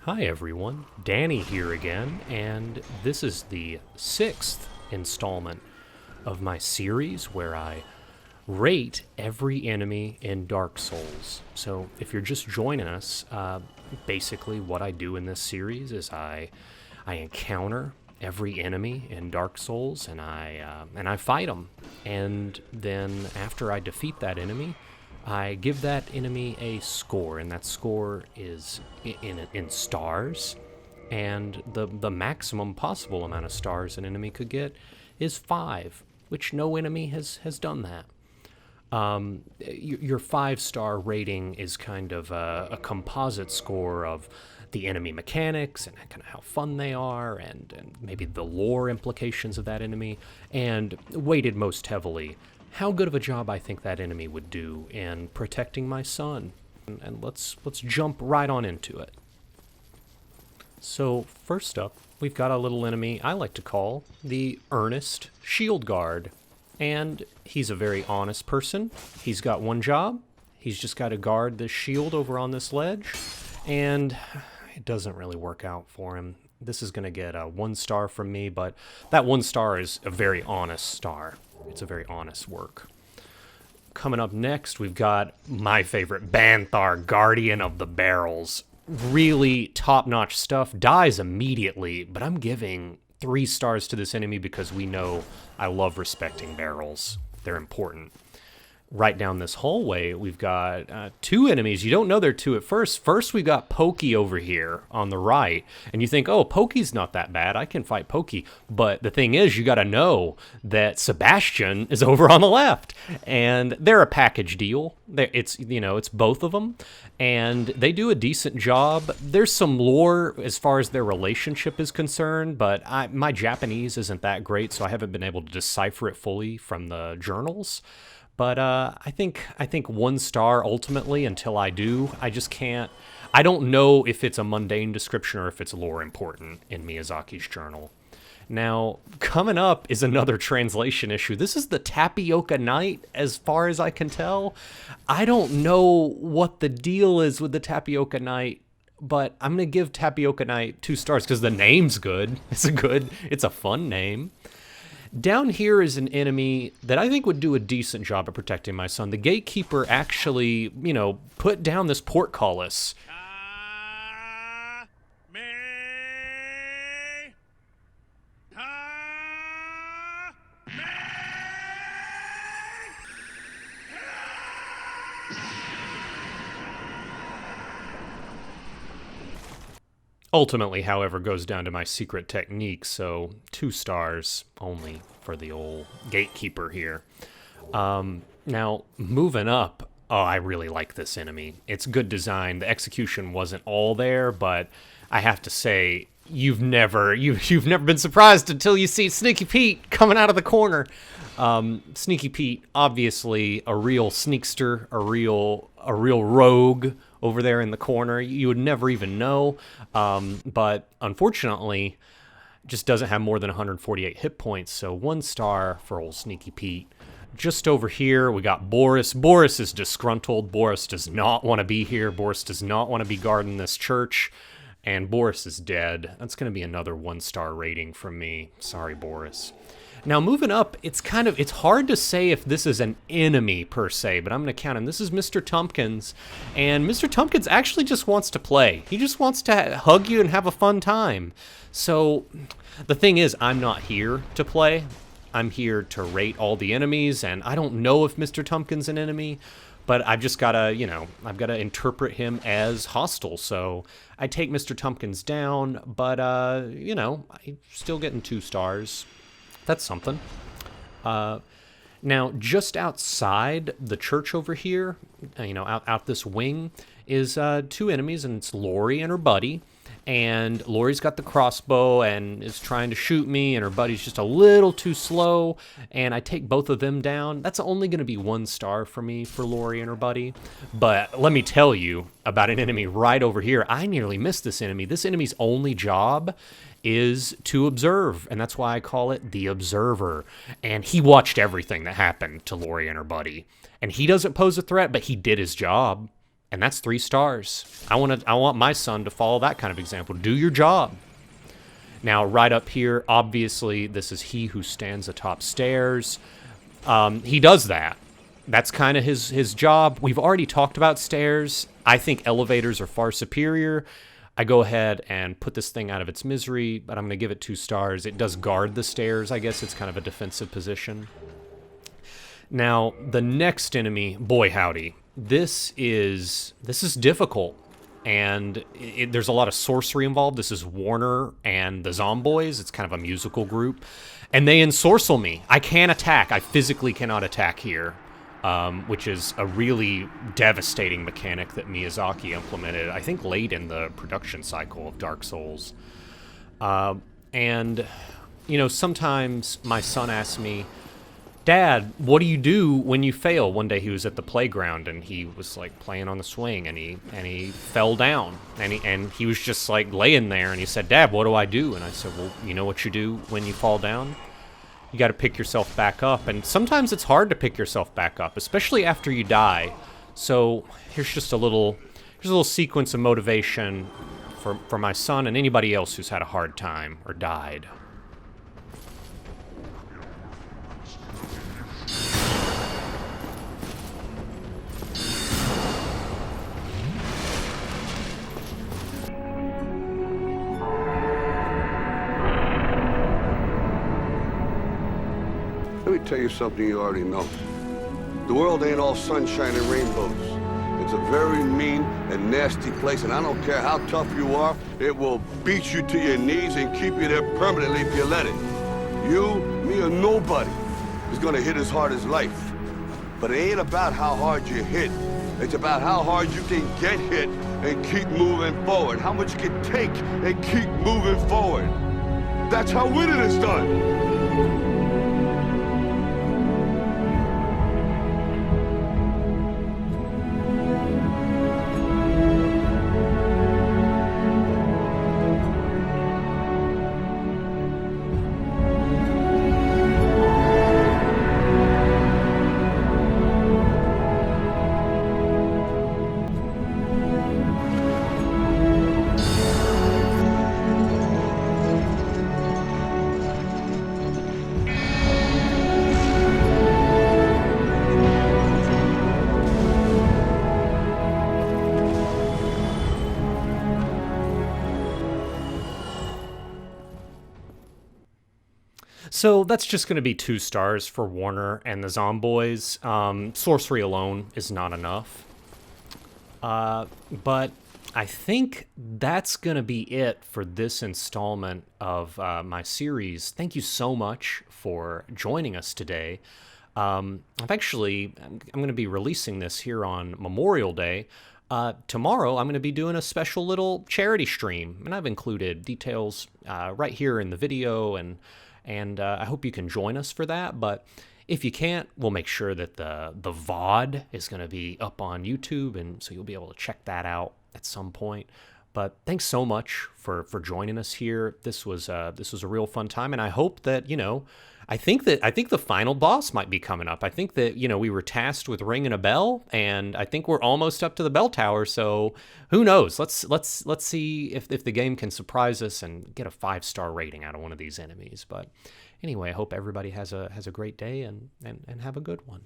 Hi everyone, Danny here again, and this is the 6th installment of my series where I rate every enemy in Dark Souls. So if you're just joining us, basically what I do in this series is I encounter every enemy in Dark Souls and I fight them. And then after I defeat that enemy, I give that enemy a score, and that score is in stars, and the maximum possible amount of stars an enemy could get is 5, which no enemy has done that. Your 5-star rating is kind of a composite score of the enemy mechanics and kind of how fun they are, and maybe the lore implications of that enemy, and weighted most heavily how good of a job I think that enemy would do in protecting my son. And let's jump right on into it. So first up, we've got a little enemy I like to call the Earnest Shield Guard. And he's a very honest person. He's got one job. He's just got to guard this shield over on this ledge. And it doesn't really work out for him. This is going to get a 1 star from me, but that 1 star is a very honest star. It's a very honest work. Coming up next, we've got my favorite, Banthar, Guardian of the Barrels. Really top-notch stuff. Dies immediately, but I'm giving 3 stars to this enemy because we know I love respecting barrels. They're important. Right down this hallway, we've got 2 enemies. You don't know they're 2 at first. First, we got Poki over here on the right. And you think, oh, Poki's not that bad. I can fight Poki. But the thing is, you got to know that Sebastian is over on the left. And they're a package deal. It's both of them. And they do a decent job. There's some lore as far as their relationship is concerned. But my Japanese isn't that great, so I haven't been able to decipher it fully from the journals. But I think 1 star ultimately until I do. I just can't. I don't know if it's a mundane description or if it's lore important in Miyazaki's journal. Now, coming up is another translation issue. This is the Tapioca Knight, as far as I can tell. I don't know what the deal is with the Tapioca Knight, but I'm going to give Tapioca Knight 2 stars because the name's good. It's a fun name. Down here is an enemy that I think would do a decent job of protecting my son. The gatekeeper actually, put down this portcullis. Ultimately, however, goes down to my secret technique, so 2 stars only for the old gatekeeper here. Now, moving up, I really like this enemy. It's good design. The execution wasn't all there, but I have to say, you've never been surprised until you see Sneaky Pete coming out of the corner. Sneaky Pete, obviously a real sneakster, a real rogue over there in the corner. You would never even know, but unfortunately just doesn't have more than 148 hit points, so 1 star for old Sneaky Pete. Just over here we got Boris. Boris is disgruntled. Boris does not want to be here. Boris does not want to be guarding this church, and Boris is dead. That's going to be another 1 star rating from me. Sorry, Boris. Now, moving up, it's hard to say if this is an enemy per se, but I'm going to count him. This is Mr. Tompkins, and Mr. Tompkins actually just wants to play. He just wants to hug you and have a fun time. So, the thing is, I'm not here to play. I'm here to rate all the enemies, and I don't know if Mr. Tompkins is an enemy, but I've just got to, I've got to interpret him as hostile. So, I take Mr. Tompkins down, but, I'm still getting 2 stars. That's something. Now, just outside the church over here, out this wing, is 2 enemies, and it's Lori and her buddy. And Lori's got the crossbow and is trying to shoot me, and her buddy's just a little too slow, and I take both of them down. That's only going to be 1 star for me for Lori and her buddy. But let me tell you about an enemy right over here. I nearly missed this enemy. This enemy's only job is to observe, and that's why I call it the Observer. And he watched everything that happened to Lori and her buddy. And he doesn't pose a threat, but he did his job. And that's 3 stars. I want my son to follow that kind of example. Do your job. Now, right up here, obviously, this is he who stands atop stairs. He does that. That's kind of his job. We've already talked about stairs. I think elevators are far superior. I go ahead and put this thing out of its misery, but I'm going to give it 2 stars. It does guard the stairs. I guess it's kind of a defensive position. Now, the next enemy, boy howdy. This is difficult, and there's a lot of sorcery involved. This is Warner and the Zomboys. It's kind of a musical group, and they ensorcel me. I can't attack. I physically cannot attack here, which is a really devastating mechanic that Miyazaki implemented, I think, late in the production cycle of Dark Souls. And, you know, sometimes my son asks me, Dad, what do you do when you fail? One day he was at the playground and he was like playing on the swing and he fell down and he was just like laying there and he said, Dad, what do I do? And I said, well, you know what you do when you fall down? You got to pick yourself back up, and sometimes it's hard to pick yourself back up, especially after you die. So here's just a little sequence of motivation for my son and anybody else who's had a hard time or died. Let me tell you something you already know. The world ain't all sunshine and rainbows. It's a very mean and nasty place, and I don't care how tough you are, it will beat you to your knees and keep you there permanently if you let it. You, me, or nobody is gonna hit as hard as life. But it ain't about how hard you hit. It's about how hard you can get hit and keep moving forward. How much you can take and keep moving forward. That's how winning is done. So that's just going to be 2 stars for Warner and the Zomboys. Sorcery alone is not enough. But I think that's going to be it for this installment of my series. Thank you so much for joining us today. I'm going to be releasing this here on Memorial Day. Tomorrow, I'm going to be doing a special little charity stream, and I've included details right here in the video, and I hope you can join us for that. But if you can't, we'll make sure that the VOD is going to be up on YouTube, and so you'll be able to check that out at some point. But thanks so much for joining us here. This was a real fun time, and I hope that, you know, I think the final boss might be coming up. I think that, you know, we were tasked with ringing a bell, and I think we're almost up to the bell tower. So who knows? Let's see if the game can surprise us and get a 5-star rating out of one of these enemies. But anyway, I hope everybody has a great day and have a good one.